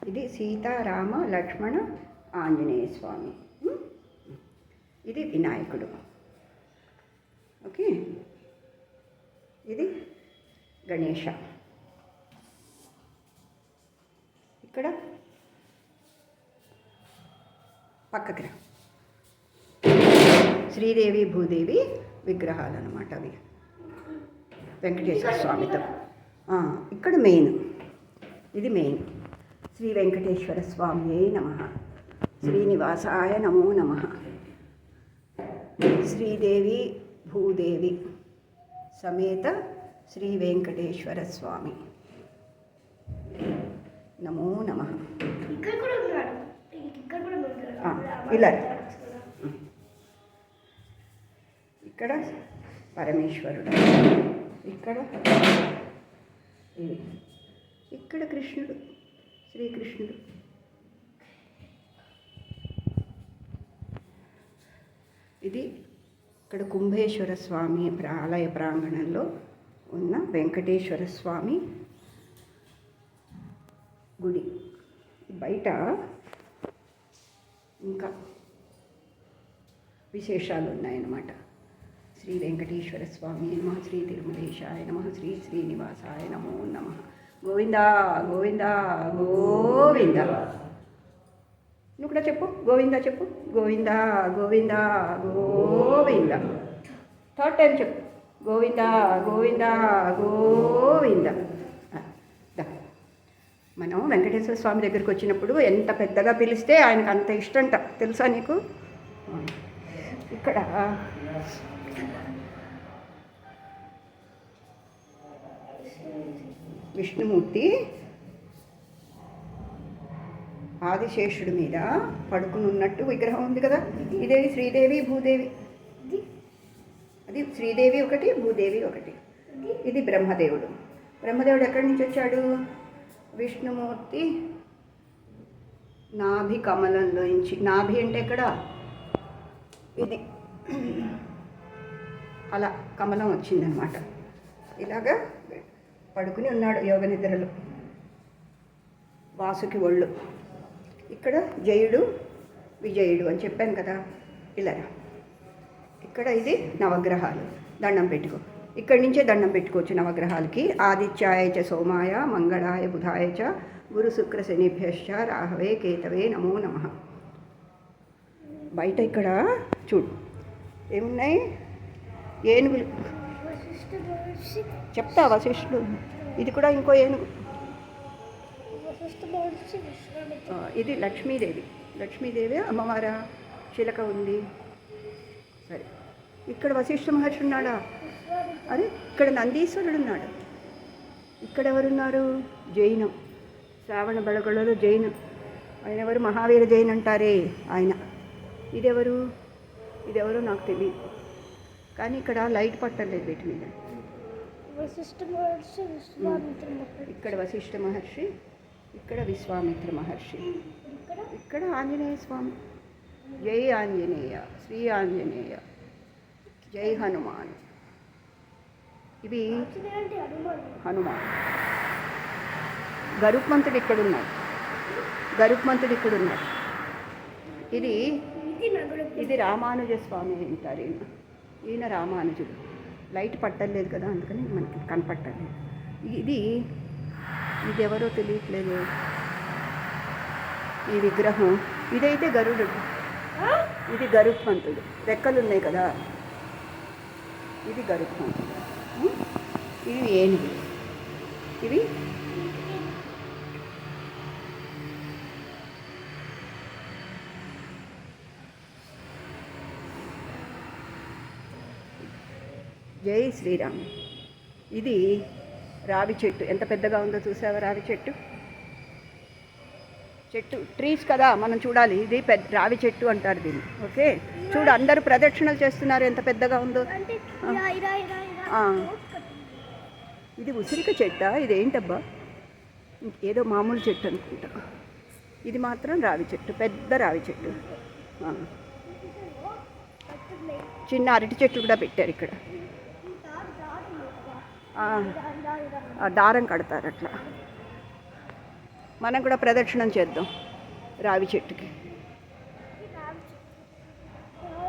ఇది సీతారామ లక్ష్మణ ఆంజనేయ స్వామి. ఇది వినాయకుడు. ఓకే, ఇది గణేష. ఇక్కడ పక్కకి రా, శ్రీదేవి భూదేవి విగ్రహాలు అన్నమాట అవి, వెంకటేశ్వర స్వామితో. ఇక్కడ మెయిన్, ఇది మెయిన్. శ్రీ వెంకటేశ్వర స్వామియే నమః, శ్రీనివాసాయ నమో నమః. శ్రీదేవి భూదేవి సమేత శ్రీ వెంకటేశ్వర స్వామి నమో నమః. ఇలా ఇక్కడ పరమేశ్వరుడు, ఇక్కడ ఇక్కడ కృష్ణుడు, శ్రీకృష్ణుడు. ఇది ఇక్కడ కుంభేశ్వర స్వామి ఆలయ ప్రాంగణంలో ఉన్న వెంకటేశ్వర స్వామి గుడి. బయట ఇంకా విశేషాలు ఉన్నాయన్నమాట. శ్రీ వెంకటేశ్వర స్వామి నమ, శ్రీ తిరుమలేశాయ నమ, శ్రీ శ్రీనివాసాయ నమో నమ. గోవిందా గోవిందా గోవింద. నువ్వు కూడా చెప్పు, గోవిందా చెప్పు, గోవిందా గోవిందా గోవింద. థర్డ్ టైం చెప్పు, గోవిందా గోవిందా గోవింద. మనం వెంకటేశ్వర స్వామి దగ్గరికి వచ్చినప్పుడు ఎంత పెద్దగా పిలిస్తే ఆయనకు అంత ఇష్టంట, తెలుసా నీకు? ఇక్కడ విష్ణుమూర్తి ఆదిశేషుడి మీద పడుకుని ఉన్నట్టు విగ్రహం ఉంది కదా. ఇదే శ్రీదేవి భూదేవి. అది శ్రీదేవి ఒకటి, భూదేవి ఒకటి. ఇది బ్రహ్మదేవుడు. బ్రహ్మదేవుడు ఎక్కడి నుంచి వచ్చాడు? విష్ణుమూర్తి నాభి కమలంలో నుంచి. నాభి అంటే ఎక్కడ? ఇది అలా కమలం వచ్చిందనమాట. ఇలాగా పడుకుని ఉన్నాడు యోగ నిద్రలో. వాసుకి ఒళ్ళు. ఇక్కడ జయుడు విజయుడు అని చెప్పాను కదా. ఇలా ఇక్కడ ఇది నవగ్రహాలు. దండం పెట్టుకో, ఇక్కడి నుంచే దండం పెట్టుకోవచ్చు నవగ్రహాలకి. ఆదిత్యాయ చ సోమాయ మంగళాయ బుధాయ చ గురు శుక్ర శనిభ్యశ్చ రాహవే కేతవే నమో నమః. బయట ఇక్కడ చూడు ఏమున్నాయి? ఏనుగులు. చెప్తా వశిష్ఠుడు. ఇది కూడా ఇంకో ఏనుగు. ఇది లక్ష్మీదేవి. లక్ష్మీదేవి అమ్మవారా చిలక ఉంది. సరే, ఇక్కడ వశిష్ఠ మహర్షి ఉన్నాడా? అరే, ఇక్కడ నందీశ్వరుడు ఉన్నాడు. ఇక్కడ ఎవరున్నారు? జైనం. శ్రావణ బెళగొళలో జైనం. ఆయన ఎవరు? మహావీర జైన్ అంటారే ఆయన. ఇదెవరు? ఇదెవరో నాకు తెలియదు, కానీ ఇక్కడ లైట్ పట్టలేదు వీటి మీద. ఇక్కడ వశిష్ఠ మహర్షి, ఇక్కడ విశ్వామిత్ర మహర్షి, ఇక్కడ ఆంజనేయ స్వామి. జై ఆంజనేయ, శ్రీ ఆంజనేయ, జై హనుమాన్. ఇవి హనుమాన్. గరుత్మంతుడు ఇక్కడున్నాడు. గరుత్మంతుడు ఇక్కడున్నాడు. ఇది రామానుజ స్వామి అంటారు. ఈయన రామానుజుడు. లైట్ పట్టలేదు కదా, అందుకని మనకి కనపట్టలేదు. ఇది ఎవరో తెలియట్లేదు ఈ విగ్రహం. ఇదైతే గరుడు. ఇది గరుత్మంతుడు. రెక్కలు ఉన్నాయి కదా, ఇది గరుత్మంతుడు. ఇవి ఏనుగు. ఇవి జై శ్రీరామ్. ఇది రావి చెట్టు. ఎంత పెద్దగా ఉందో చూసావా? రావి చెట్టు. ట్రీస్ కదా మనం చూడాలి. ఇది రావి చెట్టు అంటారు దీన్ని. ఓకే, చూడు అందరూ ప్రదక్షిణలు చేస్తున్నారు, ఎంత పెద్దగా ఉందో. ఇది ఉసిరిక చెట్టా? ఇదేంటబ్బా? ఏదో మామూలు చెట్టు అనుకుంటా. ఇది మాత్రం రావి చెట్టు, పెద్ద రావి చెట్టు. చిన్న అరటి చెట్లు కూడా పెట్టారు ఇక్కడ. దారం కడతారు అట్లా. మనం కూడా ప్రదక్షిణం చేద్దాం రావి చెట్టుకి.